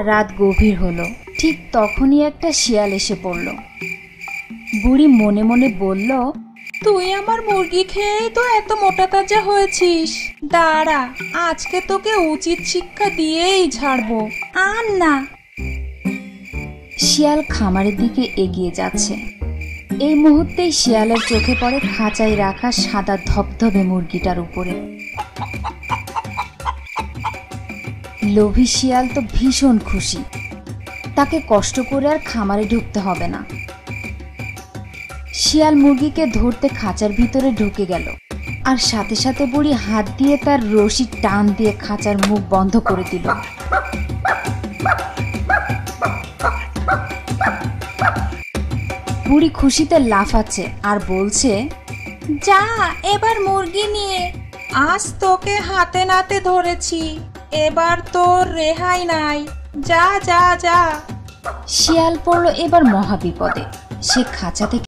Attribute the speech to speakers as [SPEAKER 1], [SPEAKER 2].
[SPEAKER 1] রাত গভীর হলো। ঠিক তখনই একটা শিয়াল এসে পড়ল। বুড়ি মনে মনে বলল,
[SPEAKER 2] তুই আমার মুরগি খেয়েই তো এত মোটা তাজা হয়েছিস। দাঁড়া, আজকে তোকে উচিত শিক্ষা দিয়েই ছাড়বো। আর না।
[SPEAKER 1] শিয়াল খামারের দিকে এগিয়ে যাচ্ছে। এই মুহূর্তেই শিয়ালের চোখে পড়ে খাঁচায় রাখা সাদা ধবধবে মুরগিটার উপরে। লোভী শিয়াল তো ভীষণ খুশি, তাকে কষ্ট করে আর খামারে ঢুকতে হবে না। শিয়াল মুরগিকে ধরতে খাঁচার ভিতরে ঢুকে গেল, আর সাথে সাথে বুড়ি হাত দিয়ে তার রশি টান দিয়ে খাঁচার মুখ বন্ধ করে দিল। বুড়ি খুশিতে লাফাচ্ছে আর বলছে,
[SPEAKER 2] যা এবার মুরগি নিয়ে। আজ তোকে হাতে নাতে ধরেছি, এবার তোর রেহাই নাই। যা যা যা।
[SPEAKER 1] শিয়াল পড়ল এবার মহাবিপদে। সে খাঁচা থেকে